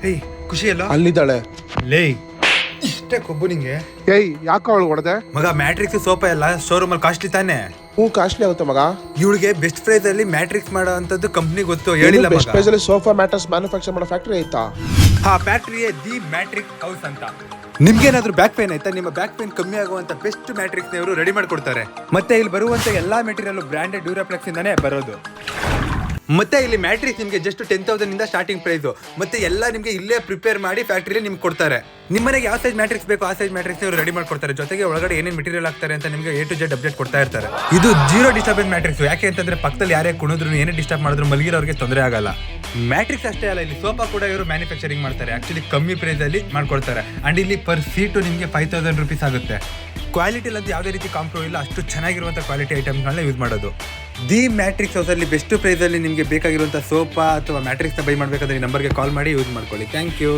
ಏಯ್ ಖುಷಿ ಅಲ್ಲ ಅಲ್ಲಿದ್ದಾಳೆ. ಲೇ ಇಷ್ಟೇ ಕೊಬ್ಬು ನಿಂಗೆ. ಏಯ್ ಯಾಕ ಅವಳು ಹೊಡೆದೆ? ಮಗ ಮ್ಯಾಟ್ರಿಕ್ಸ್ ಸೋಫಾ ಎಲ್ಲ ಶೋರೂಮ್ ಅಲ್ಲಿ ಕಾಸ್ಟ್ಲಿ ತಾನೆ. ಕಾಸ್ಟ್ಲಿ ಆಗುತ್ತೆ ಮಗ. ಇವಳಿಗೆ ಬೆಸ್ಟ್ ಪ್ರೈಸ್ ಅಲ್ಲಿ ಮ್ಯಾಟ್ರಿಕ್ಸ್ ಮಾಡೋ ಅಂತದ್ದು ಕಂಪ್ನಿ ಗೊತ್ತು, ಹೇಳಿಲ್ಲ ಬೆಸ್ಟ್ ಮಗ. ಪ್ರೈಸ್ ಅಲ್ಲಿ ಸೋಫಾ ಮ್ಯಾಟ್ರೆಸ್ ಮ್ಯಾನುಫ್ಯಾಕ್ಚರ್ ಮಾಡೋ ಫ್ಯಾಕ್ಟರಿ ಐತಾ? ಆ ಫ್ಯಾಕ್ಟರಿಯೇ ದಿ ಮ್ಯಾಟ್ರಿಕ್ಸ್ ಹೌಸ್ ಅಂತ. ನಿಮ್ಗೇನಾದ್ರೂ ಬ್ಯಾಕ್ ಪೇನ್ ಆಯ್ತಾ? ನಿಮ್ಮ ಬ್ಯಾಕ್ ಪೇನ್ ಕಮ್ಮಿ ಆಗುವಂತ ಬೆಸ್ಟ್ ಮ್ಯಾಟ್ರಿಕ್ಸ್ ಇವರು ರೆಡಿ ಮಾಡ್ಕೊಡ್ತಾರೆ. ಮತ್ತೆ ಇಲ್ಲಿ ಬರುವಂತ ಎಲ್ಲಾ ಮೆಟೀರಿಯಲ್ ಬ್ರಾಂಡೆಡ್ ಡ್ಯೂರಾಪ್ಲೆಕ್ಸ್ ಇಂದಾನೆ ಬರೋದು. ಮತ್ತೆ ಇಲ್ಲಿ ಮ್ಯಾಟ್ರಿಕ್ಸ್ ನಿಮಗೆ ಜಸ್ಟ್ 10,000 ಇಂದ ಸ್ಟಾರ್ಟಿಂಗ್ ಪ್ರೈಸ್. ಮತ್ತೆ ಎಲ್ಲ ನಿಮಗೆ ಇಲ್ಲೇ ಪ್ರಿಪೇರ್ ಮಾಡಿ ಫ್ಯಾಕ್ಟರಿಯಲ್ಲಿ ನಿಮ್ಗೆ ಕೊಡ್ತಾರೆ. ನಿಮ್ಮನೆಗೆ ಯಾವ ಸೈಜ್ ಮ್ಯಾಟ್ರಿಕ್ಸ್ ಬೇಕು ಆ ಸೈಜ್ ಮ್ಯಾಟ್ರಿಕ್ಸ್ ಇವರು ರೆಡಿ ಮಾಡ್ಕೊಡ್ತಾರೆ. ಜೊತೆಗೆ ಒಳಗಡೆ ಏನೇನು ಮೆಟೀರಿಯಲ್ ಹಾಕ್ತಾರೆ ಅಂತ ನಿಮಗೆ A to Z ಅಪ್ಡೇಟ್ ಕೊಡ್ತಾ ಇರ್ತಾರೆ. ಇದು ಜೀರೋ ಡಿಸ್ಟರ್ಬೆನ್ಸ್ ಮ್ಯಾಟ್ರಿಕ್ಸ್. ಯಾಕೆ ಅಂತಂದ್ರೆ ಪಕ್ಕದಲ್ಲಿ ಯಾರೇ ಕುಣಿದ್ರು ಏನೇ ಡಿಸ್ಟರ್ಬ್ ಮಾಡಿದ್ರು ಮಲಗಿರೋರಿಗೆ ತೊಂದರೆ ಆಗಲ್ಲ. ಮ್ಯಾಟ್ರಿಕ್ಸ್ ಅಷ್ಟೇ ಅಲ್ಲ, ಇಲ್ಲಿ ಸೋಫಾ ಕೂಡ ಇವರು ಮ್ಯಾನುಫ್ಯಾಕ್ಚರಿಂಗ್ ಮಾಡ್ತಾರೆ. ಆಕ್ಚುಲಿ ಕಮ್ಮಿ ಪ್ರೈಸ್ ಅಲ್ಲಿ ಮಾಡ್ಕೊಡ್ತಾರೆ. ಅಂಡ್ ಇಲ್ಲಿ ಪರ್ ಸೀಟು ನಿಮಗೆ 5,000 ರೂಪೀಸ್ ಆಗುತ್ತೆ. ಕ್ವಾಲಿಟಿ ಅಂತ ಯಾವುದೇ ರೀತಿ ಕಾಂಪ್ರೋ ಇಲ್ಲ, ಅಷ್ಟು ಚೆನ್ನಾಗಿರುವಂಥ ಕ್ವಾಲಿಟಿ ಐಟಮ್ಗಳನ್ನ ಯೂಸ್ ಮಾಡೋದು. ದಿ ಮ್ಯಾಟ್ರಿಕ್ಸ್ ಹೌಸಲ್ಲಿ ಬೆಸ್ಟ್ ಪ್ರೈಸಲ್ಲಿ ನಿಮಗೆ ಬೇಕಾಗಿರುವಂಥ ಸೋಫಾ ಅಥವಾ ಮ್ಯಾಟ್ರಿಕ್ಸ್ನ ಬೈ ಮಾಡಬೇಕಾದ್ರೆ ಈ ನಂಬರ್ಗೆ ಕಾಲ್ ಮಾಡಿ ಯೂಸ್ ಮಾಡ್ಕೊಳ್ಳಿ. Thank you.